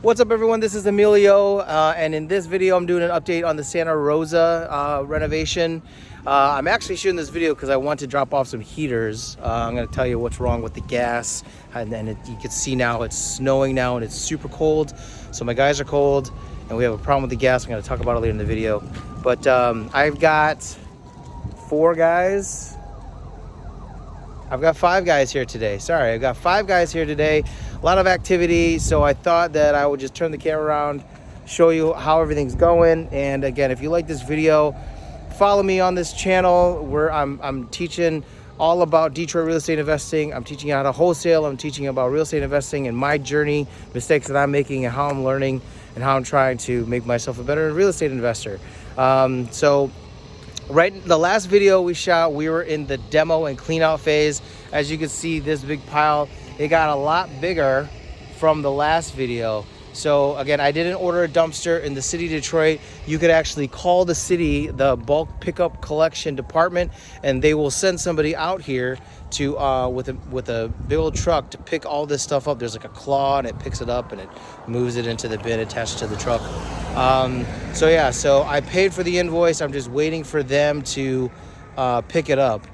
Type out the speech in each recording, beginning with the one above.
What's up, everyone? This is Emilio, and in this video I'm doing an update on the Santa Rosa renovation. I'm actually shooting this video because I want to drop off some heaters. I'm going to tell you what's wrong with the gas, and then you can see now it's snowing now and it's super cold, so my guys are cold and we have a problem with the gas. I'm going to talk about it later in the video, but I've got five guys here today. Sorry, I've got 5 guys here today. A lot of activity, so I thought that I would just turn the camera around, show you how everything's going. And again, if you like this video, follow me on this channel where I'm teaching all about Detroit real estate investing. I'm teaching you how to wholesale. I'm teaching you about real estate investing and my journey, mistakes that I'm making, and how I'm learning and how I'm trying to make myself a better real estate investor. Right, the last video we shot, we were in the demo and clean out phase. As you can see, this big pile, it got a lot bigger from the last video. So again, I didn't order a dumpster in the city of Detroit. You could actually call the city, the bulk pickup collection department, and they will send somebody out here to with a big old truck to pick all this stuff up. There's like a claw and it picks it up and it moves it into the bin attached to the truck. So yeah, so I paid for the invoice. I'm just waiting for them to pick it up.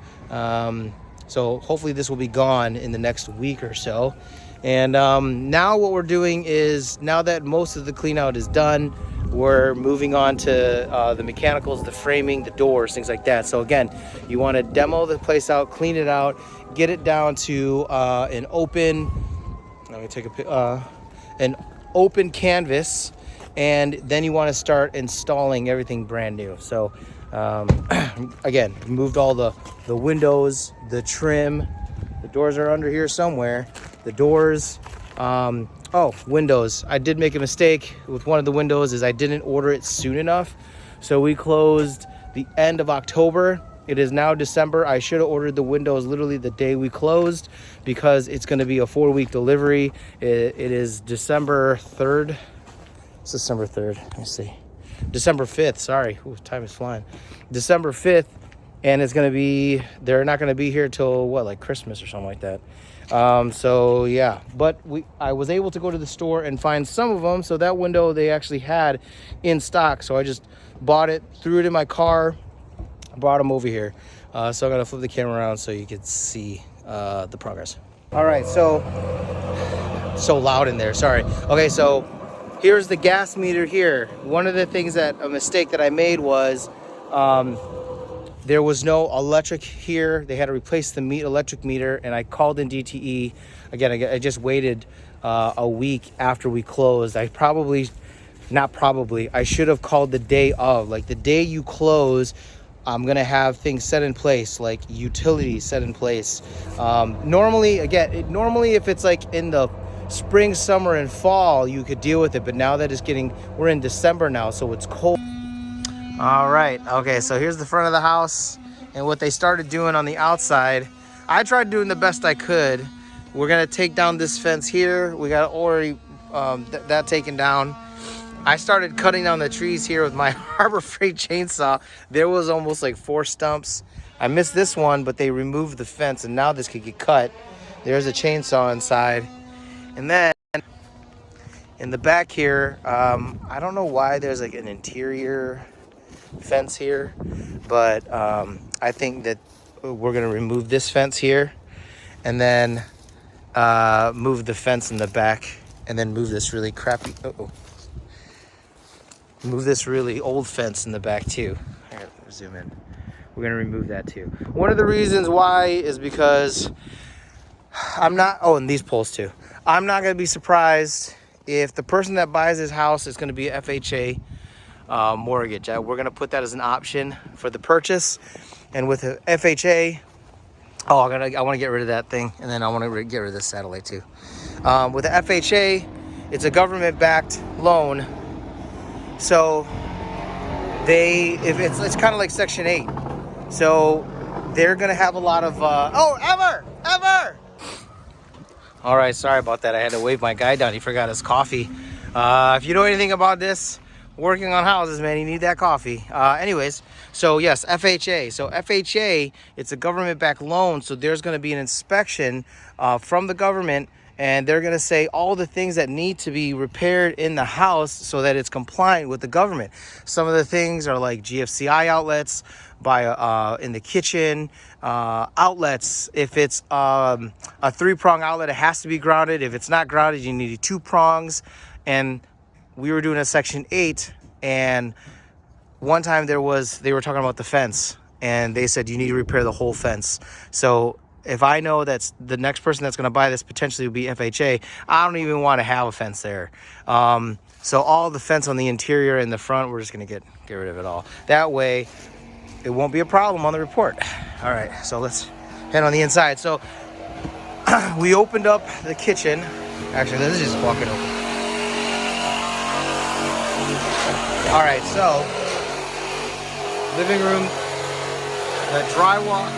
So hopefully this will be gone in the next week or so. And now what we're doing is, now that most of the clean out is done, we're moving on to the mechanicals, the framing, the doors, things like that. So again, you want to demo the place out, clean it out, get it down to an open, let me take an open canvas, and then you want to start installing everything brand new. So again, moved all the windows, the trim, the doors are under here somewhere. The doors, windows. I did make a mistake with one of the windows, is I didn't order it soon enough. So we closed the end of October. It is now December. I should have ordered the windows literally the day we closed, because it's going to be a 4-week delivery. It is December 3rd. It's December 3rd. Let me see. December 5th. Sorry. Ooh, time is flying. December 5th. And it's going to be, they're not going to be here till what, like Christmas or something like that. So yeah, but I was able to go to the store and find some of them. So that window they actually had in stock. So I just bought it, threw it in my car, brought them over here. So I'm going to flip the camera around so you can see the progress. All right, so loud in there. Sorry. Okay, so here's the gas meter here. One of the things a mistake that I made was, there was no electric here. They had to replace the electric meter, and I called in DTE. Again, I just waited a week after we closed. I should have called the day of. Like the day you close, I'm gonna have things set in place, like utilities set in place. Normally if it's like in the spring, summer, and fall, you could deal with it. But now that we're in December now, so it's cold. All right, okay, so here's the front of the house, and what they started doing on the outside, I tried doing the best I could. We're gonna take down this fence here. We got already that taken down. I started cutting down the trees here with my Harbor Freight chainsaw. There was almost like 4 stumps. I missed this one, but they removed the fence, and now this could get cut. There's a chainsaw inside. And then in the back here, I don't know why there's like an interior fence here, but I think that we're gonna remove this fence here, and then move the fence in the back, and then move this really move this really old fence in the back too. All right, zoom in. We're gonna remove that too. One of the reasons why is because and these poles too. I'm not gonna be surprised if the person that buys this house is gonna be a FHA mortgage. We're gonna put that as an option for the purchase. And with a FHA, I want to get rid of that thing, and then I want to get rid of this satellite too. With the FHA, it's a government-backed loan, so it's kind of like Section 8. So they're gonna have a lot of Ever. All right, sorry about that. I had to wave my guy down. He forgot his coffee. If you know anything about this, working on houses, man, you need that coffee. Anyways, so yes, FHA. So FHA, it's a government-backed loan, so there's going to be an inspection from the government, and they're going to say all the things that need to be repaired in the house so that it's compliant with the government. Some of the things are like GFCI outlets in the kitchen, outlets. If it's a 3-prong outlet, it has to be grounded. If it's not grounded, you need 2 prongs. And we were doing a Section 8, and one time they were talking about the fence, and they said you need to repair the whole fence. So if I know that's the next person that's going to buy this potentially will be FHA, I don't even want to have a fence there. So all the fence on the interior and the front, we're just going to get rid of it all. That way, it won't be a problem on the report. All right, so let's head on the inside. So we opened up the kitchen. Actually, let's just walk it open. All right, so living room, the drywall.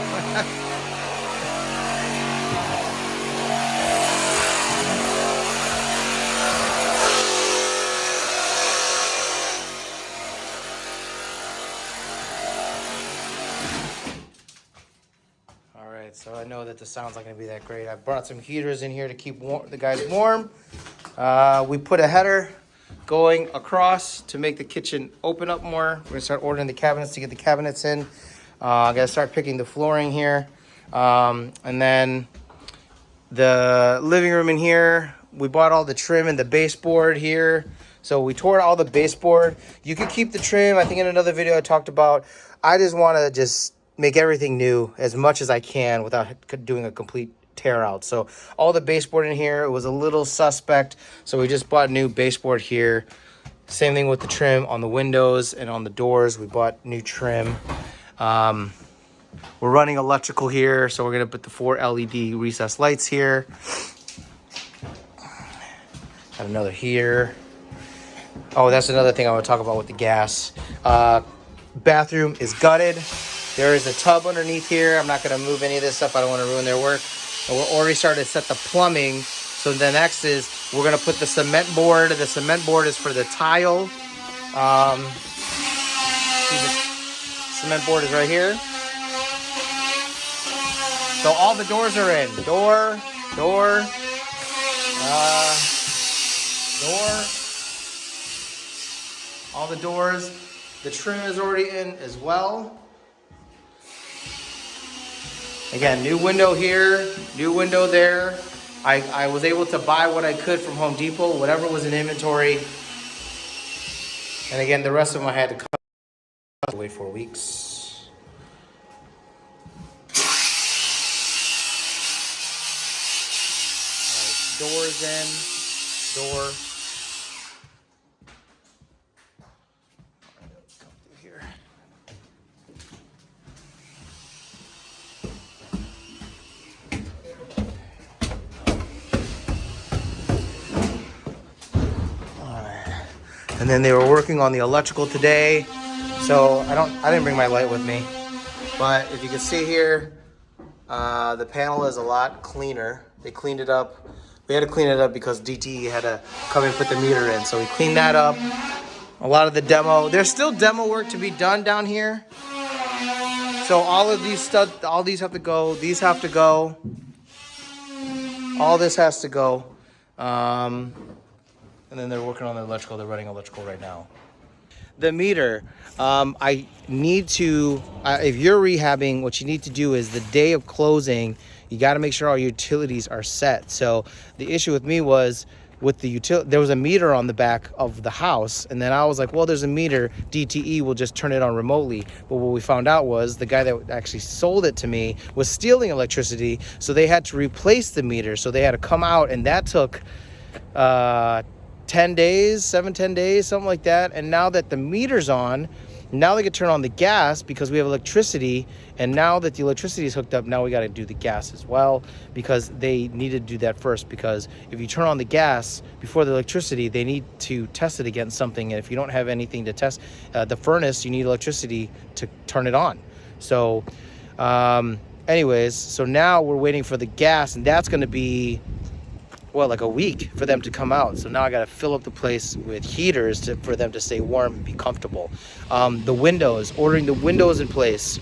So I know that the sound's not going to be that great. I brought some heaters in here to keep the guys warm. We put a header going across to make the kitchen open up more. We're going to start ordering the cabinets to get the cabinets in. I got to start picking the flooring here. And then the living room in here, we bought all the trim and the baseboard here. So we tore all the baseboard. You could keep the trim. I think in another video I talked about, I just want to make everything new as much as I can without doing a complete tear out. So all the baseboard in here, it was a little suspect. So we just bought new baseboard here. Same thing with the trim on the windows and on the doors. We bought new trim. We're running electrical here. So we're going to put the 4 LED recessed lights here. Got another here. Oh, that's another thing I want to talk about with the gas. Bathroom is gutted. There is a tub underneath here. I'm not going to move any of this stuff. I don't want to ruin their work. And we're already starting to set the plumbing. So the next is we're going to put the cement board. The cement board is for the tile. See, the cement board is right here. So all the doors are in. Door. All the doors. The trim is already in as well. Again, new window here, new window there. I was able to buy what I could from Home Depot, whatever was in inventory. And again, the rest of them I had to wait 4 weeks. All right, doors in, door. And then they were working on the electrical today. So I didn't bring my light with me. But if you can see here, the panel is a lot cleaner. They cleaned it up. We had to clean it up because DTE had to come and put the meter in. So we cleaned that up. A lot of the demo. There's still demo work to be done down here. So all of these stuff, all these have to go. These have to go. All this has to go. And then they're working on the electrical. They're running electrical right now. The meter, I need to, if you're rehabbing, what you need to do is the day of closing, you got to make sure all your utilities are set. So the issue with me was with the utility, there was a meter on the back of the house. And then I was like, well, there's a meter. DTE will just turn it on remotely. But what we found out was the guy that actually sold it to me was stealing electricity. So they had to replace the meter. So they had to come out, and that took 10 days, 7-10 days, something like that. And now that the meter's on, now they could turn on the gas because we have electricity. And now that the electricity is hooked up, now we got to do the gas as well, because they need to do that first. Because if you turn on the gas before the electricity, they need to test it against something. And if you don't have anything to test the furnace, you need electricity to turn it on. So anyways, so now we're waiting for the gas, and that's going to be, well, like a week for them to come out. So now I got to fill up the place with heaters for them to stay warm and be comfortable. The windows, ordering the windows in place.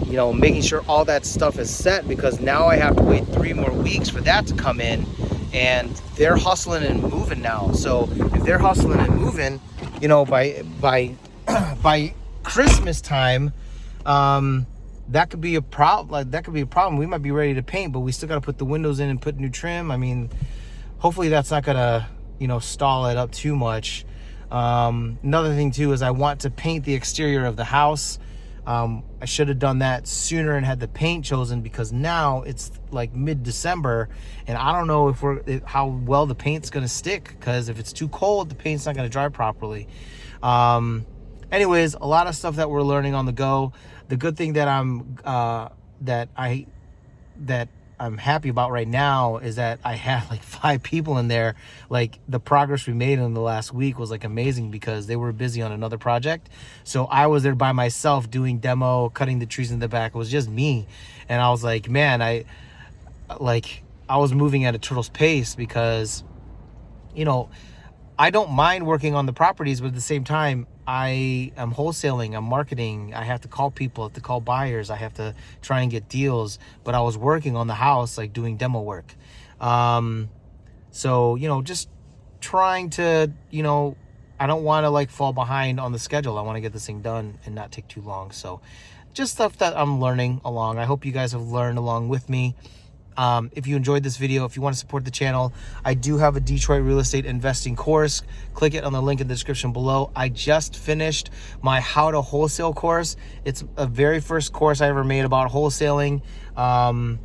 you know, making sure all that stuff is set, because now I have to wait 3 more weeks for that to come in, and they're hustling and moving now. So if they're hustling and moving, you know, by by Christmas time, that could be a problem. Like, that could be a problem. We might be ready to paint, but we still got to put the windows in and put new trim. I mean, hopefully that's not gonna, you know, stall it up too much. Another thing too is I want to paint the exterior of the house. I should have done that sooner and had the paint chosen, because now it's like mid-December and I don't know how well the paint's gonna stick, because if it's too cold, the paint's not gonna dry properly. Anyways, a lot of stuff that we're learning on the go. The good thing that I'm happy about right now is that I had like 5 people in there. Like, the progress we made in the last week was like amazing, because they were busy on another project. So I was there by myself doing demo, cutting the trees in the back. It was just me. And I was like, man, I was moving at a turtle's pace, because, you know, I don't mind working on the properties, but at the same time, I am wholesaling, I'm marketing, I have to call people, I have to call buyers, I have to try and get deals. But I was working on the house, like doing demo work. So, you know, just trying to, you know, I don't want to like fall behind on the schedule. I want to get this thing done and not take too long. So just stuff that I'm learning along. I hope you guys have learned along with me. If you enjoyed this video, if you want to support the channel, I do have a Detroit real estate investing course. Click it on the link in the description below. I just finished my how to wholesale course. It's a very first course I ever made about wholesaling. I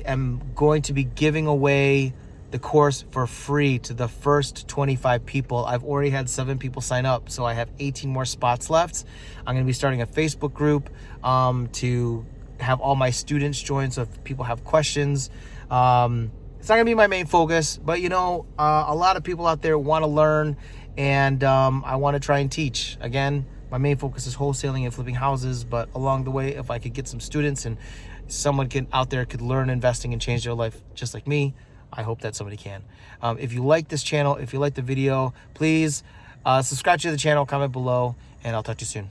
am going to be giving away the course for free to the first 25 people. I've already had 7 people sign up, so I have 18 more spots left. I'm going to be starting a Facebook group to have all my students join, so if people have questions. It's not gonna be my main focus, but you know, a lot of people out there want to learn, and I want to try and teach. Again, my main focus is wholesaling and flipping houses, but along the way, if I could get some students and someone out there could learn investing and change their life just like me, I hope that somebody can. If you like this channel, if you like the video, please subscribe to the channel, comment below, and I'll talk to you soon.